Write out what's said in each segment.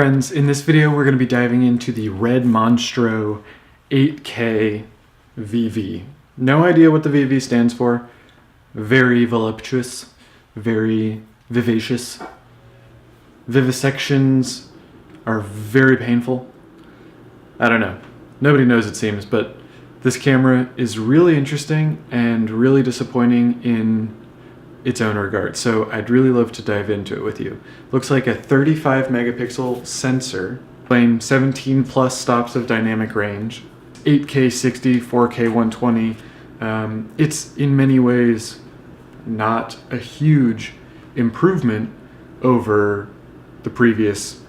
Friends, in this video we're going to be diving into the Red Monstro 8K VV. No idea what the VV stands for. Very voluptuous, very vivacious. Vivisections are very painful. I don't know. Nobody knows, it seems, but this camera is really interesting and really disappointing in its own regard. So I'd really love to dive into it with you. Looks like a 35 megapixel sensor, playing 17 plus stops of dynamic range, 8K 60, 4K 120. It's in many ways not a huge improvement over the previous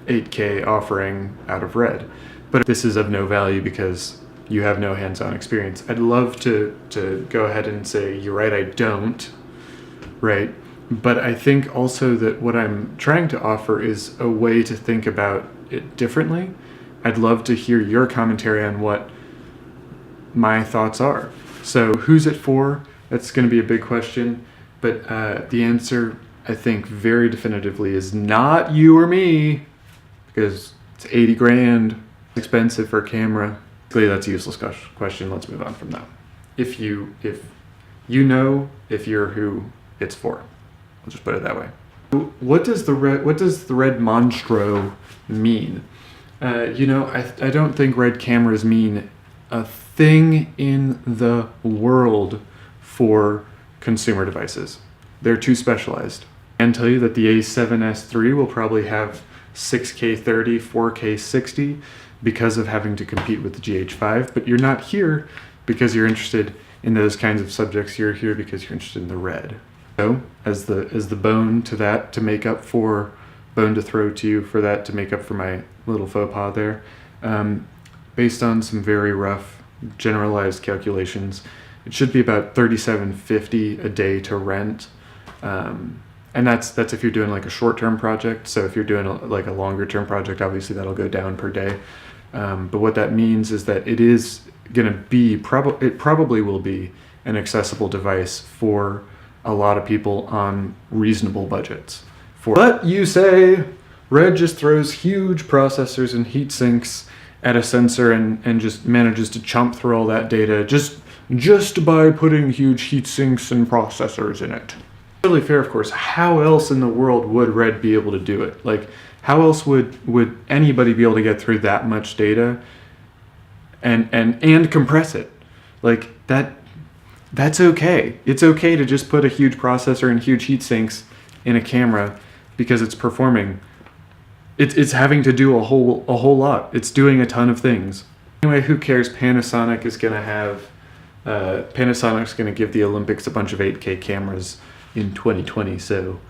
8K offering out of Red. But this is of no value because you have no hands-on experience. I'd love to go ahead and say, you're right, I don't. Right, but I think also that what I'm trying to offer is a way to think about it differently. I'd love to hear your commentary on what my thoughts are. So who's it for? That's going to be a big question, but the answer, I think, very definitively is not you or me, because it's 80 grand, expensive for a camera. Basically, that's a useless question. Let's move on from that. If you know if you're who it's for. I'll just put it that way. What does the Red Monstro mean? I don't think Red cameras mean a thing in the world for consumer devices. They're too specialized. I can tell you that the A7S III will probably have 6K 30, 4K 60 because of having to compete with the GH5, but you're not here because you're interested in those kinds of subjects. You're here because you're interested in the Red. So, as the bone to that, to make up for, bone to throw to you for that, to make up for my little faux pas there, based on some very rough generalized calculations, it should be about $37.50 a day to rent, and that's if you're doing like a short-term project. So if you're doing like a longer-term project, obviously that'll go down per day. But what that means is that it is going to be it probably will be an accessible device for a lot of people on reasonable budgets. But you say Red just throws huge processors and heat sinks at a sensor and just manages to chomp through all that data just by putting huge heat sinks and processors in it. Totally fair, of course. How else in the world would Red be able to do it? Like, how else would anybody be able to get through that much data and compress it? Like that. That's okay. It's okay to just put a huge processor and huge heat sinks in a camera because it's performing. It's having to do a whole lot. It's doing a ton of things. Anyway, who cares? Panasonic's going to give the Olympics a bunch of 8K cameras in 2020, so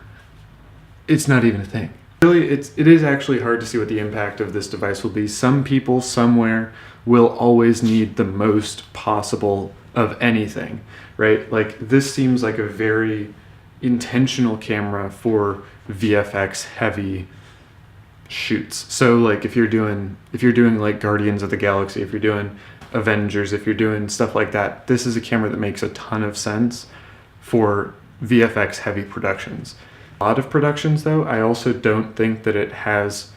it's not even a thing. Really, it is actually hard to see what the impact of this device will be. Some people somewhere will always need the most possible of anything, right? Like, this seems like a very intentional camera for VFX heavy shoots. So like if you're doing like Guardians of the Galaxy, if you're doing Avengers, if you're doing stuff like that, this is a camera that makes a ton of sense for VFX heavy productions. A lot of productions though, I also don't think that it has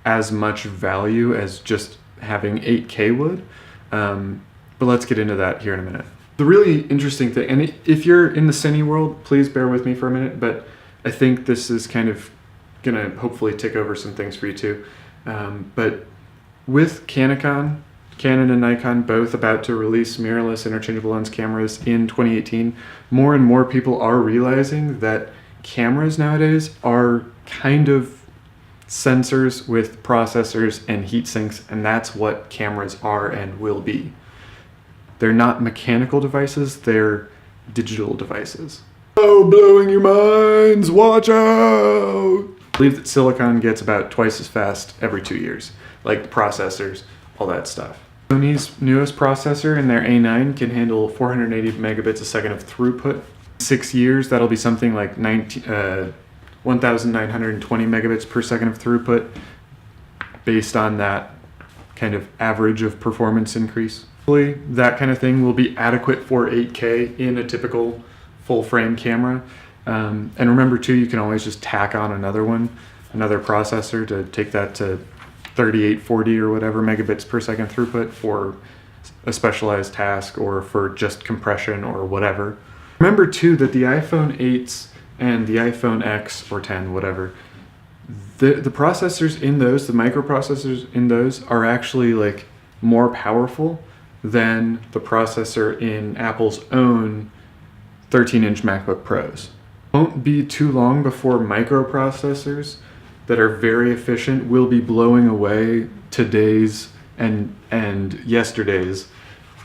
as much value as just having 8K would. But let's get into that here in a minute. The really interesting thing, and if you're in the cine world, please bear with me for a minute, but I think this is kind of gonna hopefully tick over some things for you too. But with Canon and Nikon both about to release mirrorless interchangeable lens cameras in 2018, more and more people are realizing that cameras nowadays are kind of sensors with processors and heat sinks, and that's what cameras are and will be. They're not mechanical devices, they're digital devices. Oh, blowing your minds, watch out! I believe that silicon gets about twice as fast every 2 years, like the processors, all that stuff. Sony's newest processor in their A9 can handle 480 megabits a second of throughput. 6 years, that'll be something like 1,920 megabits per second of throughput, based on that kind of average of performance increase. That kind of thing will be adequate for 8K in a typical full frame camera. And remember too, you can always just tack on another one. another processor to take that to 3840 or whatever megabits per second throughput for a specialized task or for just compression or whatever. Remember too that the iPhone 8s and the iPhone X or 10, whatever, the processors in those, the microprocessors in those are actually like more powerful than the processor in Apple's own 13-inch MacBook Pros. Won't be too long before microprocessors that are very efficient will be blowing away today's and yesterday's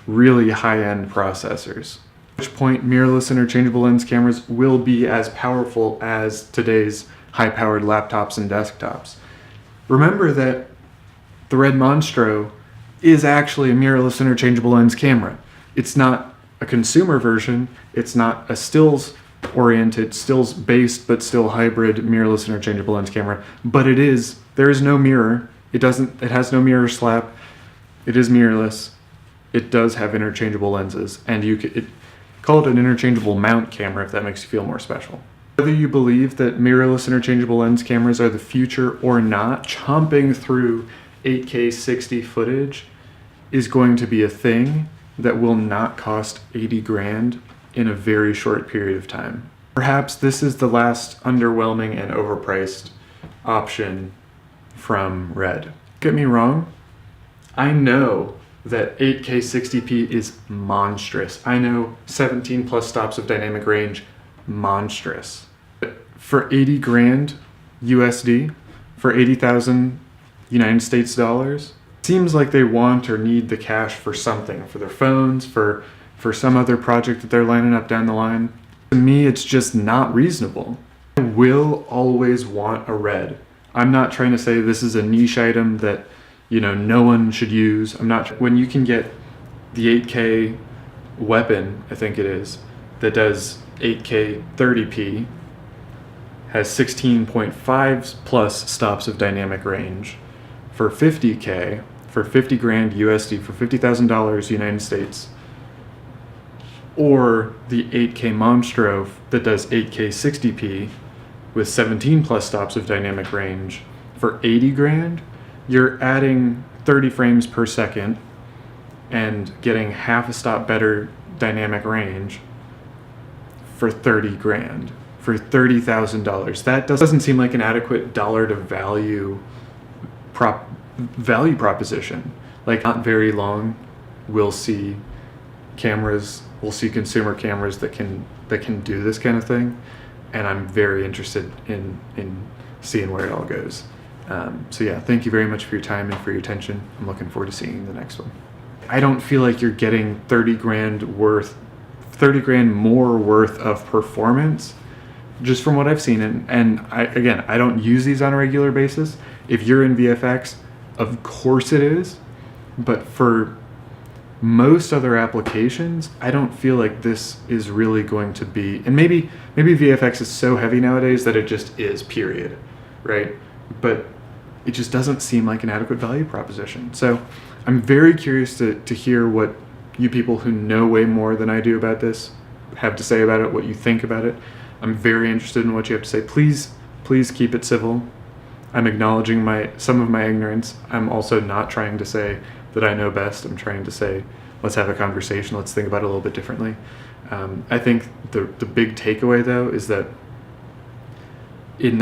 really high-end processors. At which point mirrorless interchangeable lens cameras will be as powerful as today's high-powered laptops and desktops. Remember that the red Monstro is actually a mirrorless interchangeable lens camera. It's not a consumer version, it's not a stills-oriented, stills-based, but still hybrid mirrorless interchangeable lens camera, but it is, there is no mirror, it has no mirror slap, it is mirrorless, it does have interchangeable lenses, and you could call it an interchangeable mount camera if that makes you feel more special. Whether you believe that mirrorless interchangeable lens cameras are the future or not, chomping through 8K 60 footage is going to be a thing that will not cost 80 grand in a very short period of time. Perhaps this is the last underwhelming and overpriced option from Red. Don't get me wrong, I know that 8K 60p is monstrous. I know 17 plus stops of dynamic range, monstrous. But for 80 grand USD, for 80,000 United States dollars, seems like they want or need the cash for something, for their phones, for some other project that they're lining up down the line. To me, it's just not reasonable. I will always want a Red. I'm not trying to say this is a niche item that, you know, no one should use. When you can get the 8K weapon, I think it is, that does 8K 30p, has 16.5 plus stops of dynamic range for 50K, for 50 grand USD, for $50,000 United States, or the 8K Monstro that does 8K 60p with 17 plus stops of dynamic range for 80 grand, you're adding 30 frames per second and getting half a stop better dynamic range for 30 grand, for $30,000. That doesn't seem like an adequate dollar to value proposition. Like, not very long, we'll see consumer cameras that can do this kind of thing, and I'm very interested in seeing where it all goes. So yeah, thank you very much for your time and for your attention. I'm looking forward to seeing the next one. I don't feel like you're getting 30 grand more worth of performance just from what I've seen. And I don't use these on a regular basis. If you're in VFX, of course it is. But for most other applications, I don't feel like this is really going to be, and maybe VFX is so heavy nowadays that it just is, period, right? But it just doesn't seem like an adequate value proposition. So I'm very curious to hear what you people who know way more than I do about this have to say about it, what you think about it. I'm very interested in what you have to say. Please keep it civil. I'm acknowledging some of my ignorance. I'm also not trying to say that I know best. I'm trying to say, let's have a conversation. Let's think about it a little bit differently. I think the big takeaway, though, is that